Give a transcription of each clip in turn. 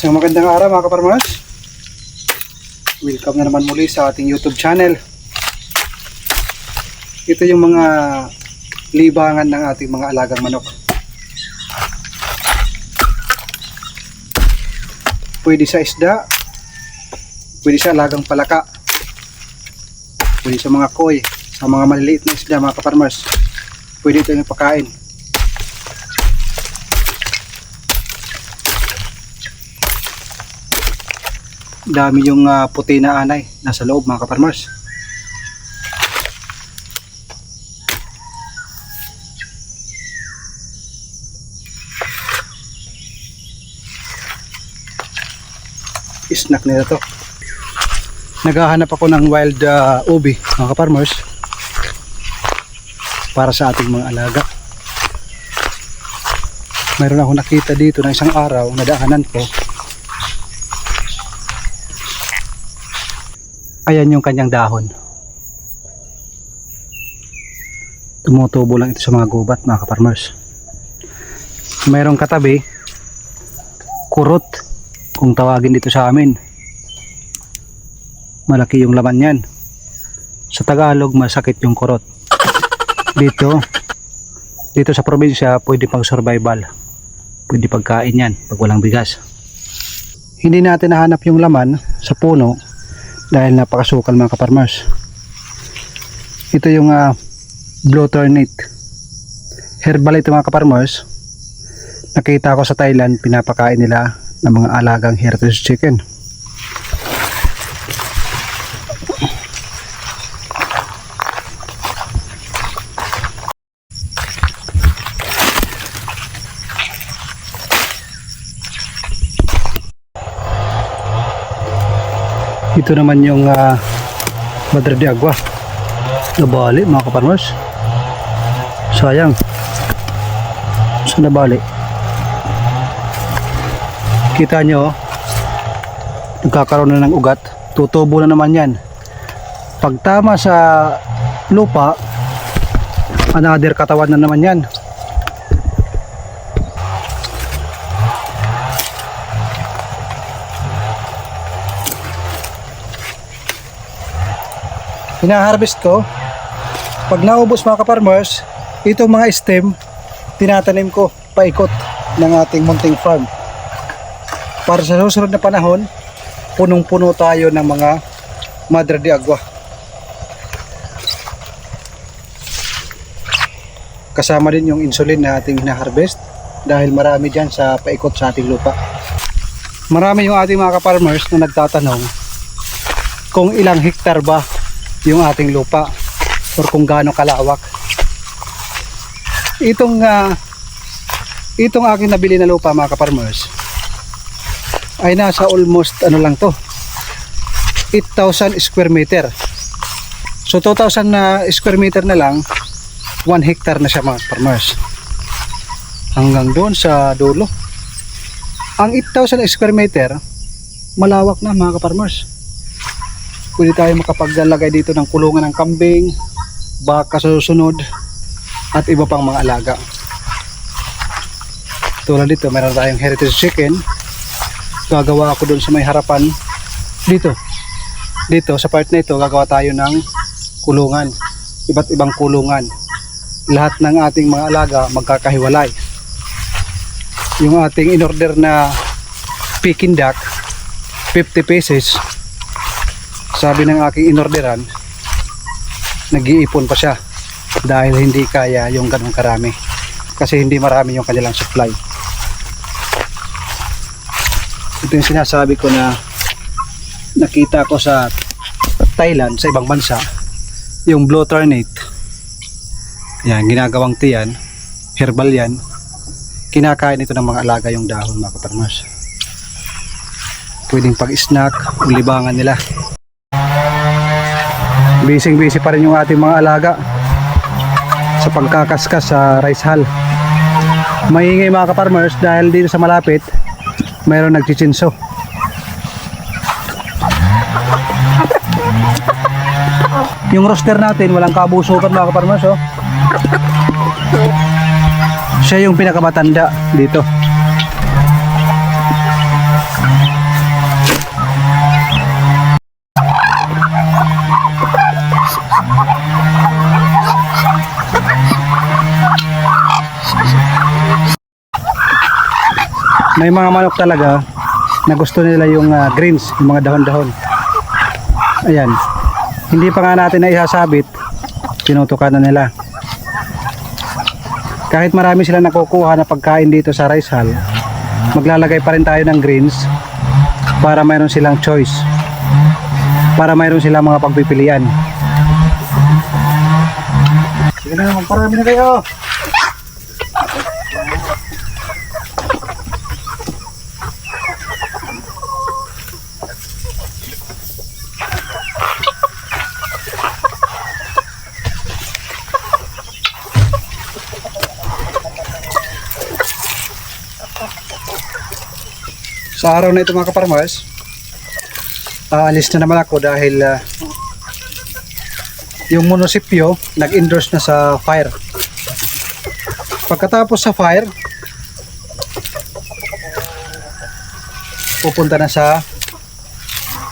Isang magandang araw mga kaparmers. Welcome na naman muli sa ating YouTube channel. Ito yung mga libangan ng ating mga alagang manok. Pwede sa isda, pwede sa alagang palaka, pwede sa mga koi, sa mga maliliit na isda mga kaparmers. Pwede ito yung pagkain. Dami yung puti na anay nasa loob mga kaparmers. Snack nila to. Naghahanap ako ng wild ubi mga kaparmers para sa ating mga alaga. Mayroon ako nakita dito na isang araw na daanan ko. Ayan yung kanyang dahon. Tumutubo lang ito sa mga gubat mga kaparmers. Mayroong katabi kurot kung tawagin dito sa amin. Malaki yung laman yan. Sa Tagalog masakit yung kurot. Dito sa probinsya pwede pang survival, pwede pagkain yan pag walang bigas. Hindi natin nahanap yung laman sa puno dahil napakasukal mga kaparmers. Ito yung Blue-Ternate herbal ito mga kaparmers. Nakita ko sa Thailand pinapakain nila ng mga alagang heritage chicken. Ito naman yung Madre de Agua. Nabali mga kaparmers. Sayang. Saan nabali? Kita nyo, nagkakaroon na ng ugat. Tutubo na naman yan. Pag tama sa lupa, another katawan na naman yan. Hina-harvest ko. Pag naubos mga kaparmers, itong mga stem tinatanim ko paikot ng ating munting farm para sa susunod na panahon punong-puno tayo ng mga Madre de Agua. Kasama din yung insulin na ating hina-harvest dahil marami dyan sa paikot sa ating lupa. Marami yung ating mga kaparmers na nagtatanong kung ilang hektar ba yung ating lupa or kung gaano kalawak. Itong aking nabili na lupa mga kaparmers ay nasa almost ano lang to, 8,000 square meter. So 2,000 na square meter na lang, 1 hectare na siya mga kaparmers. Hanggang doon sa dulo. Ang 8,000 square meter malawak na mga kaparmers. Pwede tayo makapaglalagay dito ng kulungan ng kambing, baka sa susunod, at iba pang mga alaga. Tulad dito, meron tayong heritage chicken. Gagawa ako doon sa may harapan. Dito sa part na ito, gagawa tayo ng kulungan. Iba't ibang kulungan. Lahat ng ating mga alaga magkakahiwalay. Yung ating in-order na Peking duck, 50 pieces. Sabi ng aking inorderan, nag-iipon pa siya dahil hindi kaya yung ganun karami kasi hindi marami yung kanilang supply. Ito yung sinasabi ko na nakita ko sa Thailand, sa ibang bansa, yung Blue-Ternate. Yan, ginagawang tiyan, herbal yan. Kinakain ito ng mga alaga yung dahon mga kaparmers. Pwedeng pag-snack, libangan nila. Busy pa rin yung ating mga alaga sa pagkakaskas sa rice hull. Maingay mga kaparmers dahil dito sa malapit mayroon nagchichinso. Yung roster natin walang kabusukan mga kaparmers oh. Siya yung pinakamatanda dito. may mga manok talaga na gusto nila yung greens, yung mga dahon-dahon. Ayan, hindi pa nga natin na isasabit, tinutukan na nila. Kahit marami sila nakukuha na pagkain dito sa rice hull, maglalagay pa rin tayo ng greens para mayroon silang choice, para mayroon silang mga pagpipilian. Sige na, magparami na kayo. Sa araw na ito mga kaparmers, aalis na naman ako dahil yung munisipyo nag-endorse na sa fire. Pagkatapos sa fire, pupunta na sa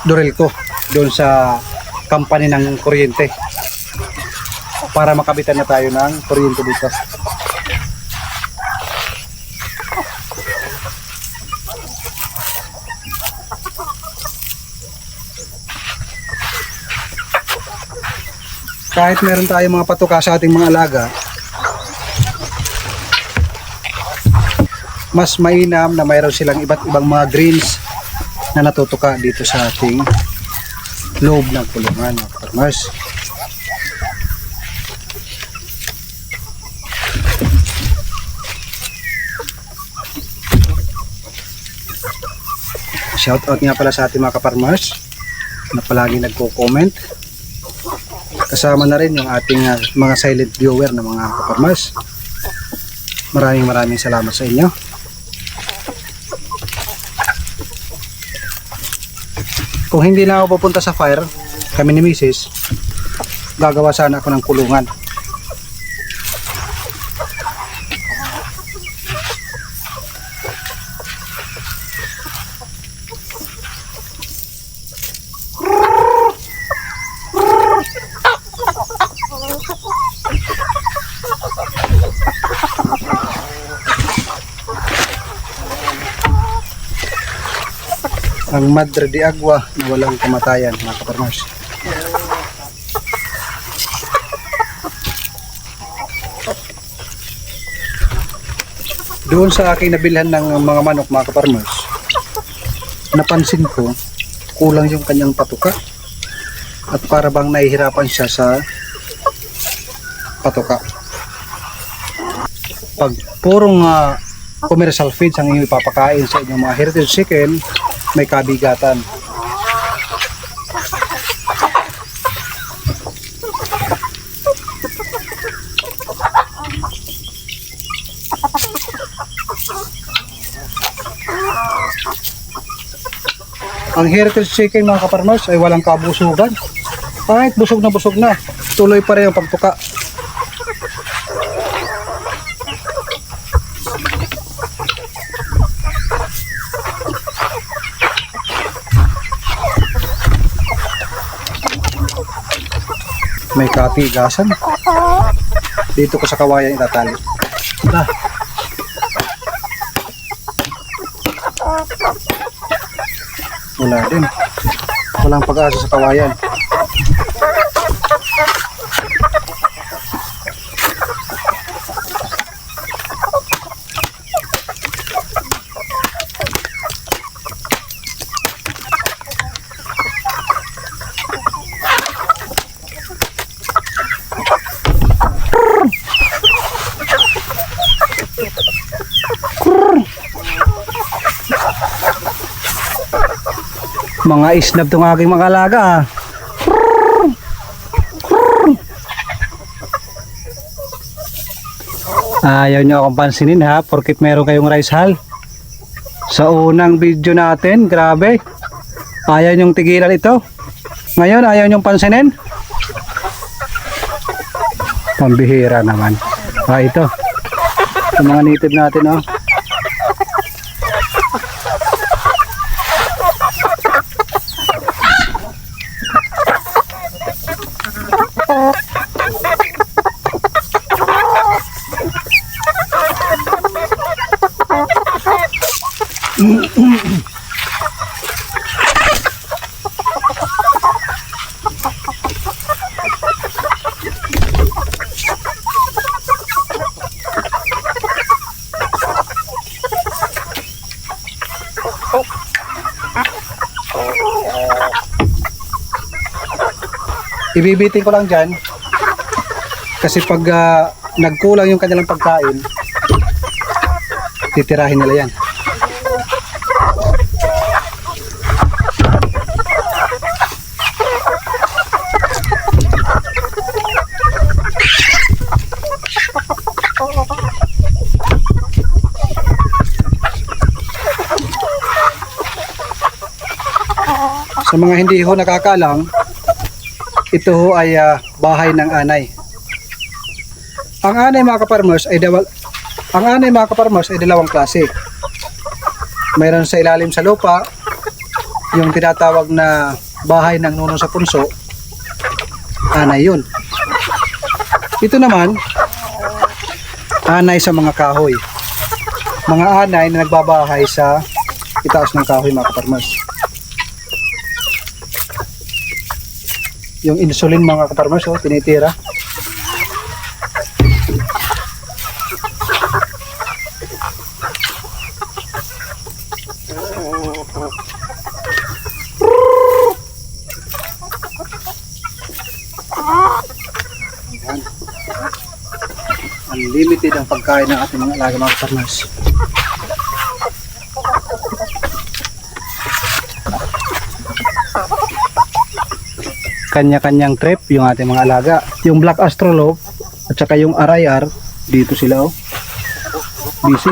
Dorelco, doon sa company ng kuryente, para makabitan na tayo ng kuryente dito. Kahit meron tayong mga patuka sa ating mga alaga, mas mainam na mayroon silang iba't ibang mga greens na natutuka dito sa ating loob ng kulungan, mga farmers. Shout out nga pala sa ating mga kaparmers na palagi nagko-comment. Kasama na rin yung ating mga silent viewer na mga kaparmers. Maraming salamat sa inyo. Kung hindi na ako pupunta sa fire, kami ni Mrs., gagawa sana ako ng kulungan. Ang Madre de Agua na walang kamatayan, mga kaparmers. Doon sa aking nabilhan ng mga manok, mga kaparmers, napansin ko kulang yung kanyang patuka at para bang nahihirapan siya sa patuka. Pag purong commercial feeds ang inyong ipapakain sa inyong mga heritage chicken, may kabigatan. Ang heritage chicken, mga kaparmers, ay walang kabusugan. Kahit busog na, tuloy pa rin ang pagtuka. May katigasan. Dito ko sa kawayan itatali. Wala din. Walang pag-asa sa kawayan. Mga isnab itong aking mga alaga. Ayaw nyo akong pansinin ha, porkit meron kayong rice hull. Sa unang video natin, grabe, ayaw nyong tigilan ito. Ngayon ayaw nyong pansinin. Pambihira naman. Ito sa mga native natin, oh. Ibibiting ko lang dyan kasi pag nagkulang yung kanilang pagkain, titirahin nila yan. Sa mga hindi ho nakakaalam, ito ho ay bahay ng anay. Ang anay mga kaparmers ay dalawang klase. Mayroon sa ilalim sa lupa, yung tinatawag na bahay ng nuno sa punso, anay yun. Ito naman, anay sa mga kahoy. Mga anay na nagbabahay sa itaas ng kahoy mga kaparmers. Yung insulin mga kaparmers, tinitira. Unlimited ang pagkain ng ating mga alaga mga kaparmers. Kanya-kanyang trip yung ating mga alaga. Yung Black Astrolog at saka yung RIR, dito sila busy.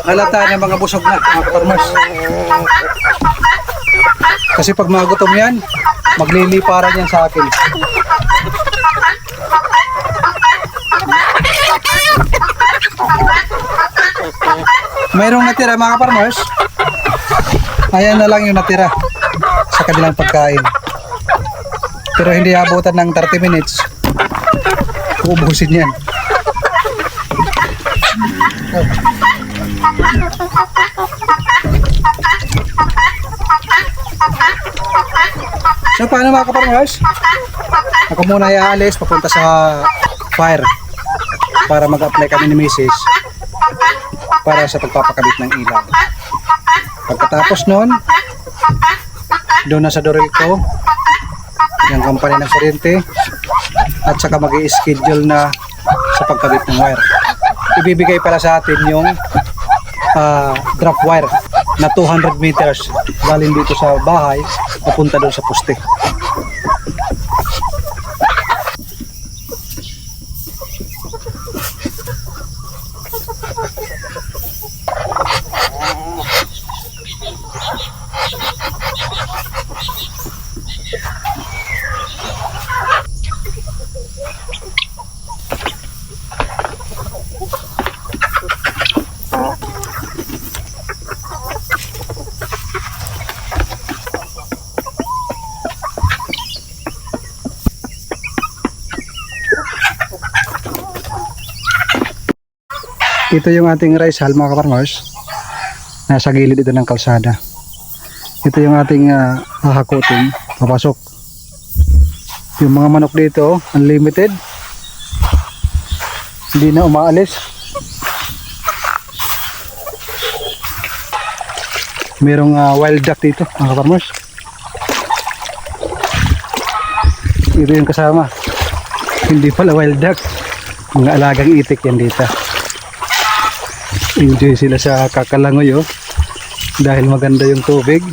Halata ng mga busog na mga kaparmers. Kasi pag magutom yan, magliliparan yan sa akin. Mayroong natira mga kaparmers. Ayan na lang yung natira sa kanilang pagkain. Pero hindi abutan ng 30 minutes. Uubusin yan. So paano mga kaparmers? Ako muna iaalis papunta sa fire para mag-apply kami ni Mrs. para sa pagpapakabit ng ilaw. Pagkatapos nun, doon na sa doril ko yung company ng kuryente at saka mag-i-schedule na sa pagkabit ng wire. Ibibigay pala sa atin yung drop wire na 200 meters galing dito sa bahay papunta doon sa poste. Ito yung ating rice hull mga kaparmers. Nasa gilid ito ng kalsada. Ito yung ating hahakutin papasok. Yung mga manok dito unlimited, hindi na umaalis. Merong wild duck dito mga kaparmers. Ito yung kasama. Hindi pala wild duck, mga alagang itik yan dito. Enjoy sila sa Kakalangoy dahil maganda yung tubig.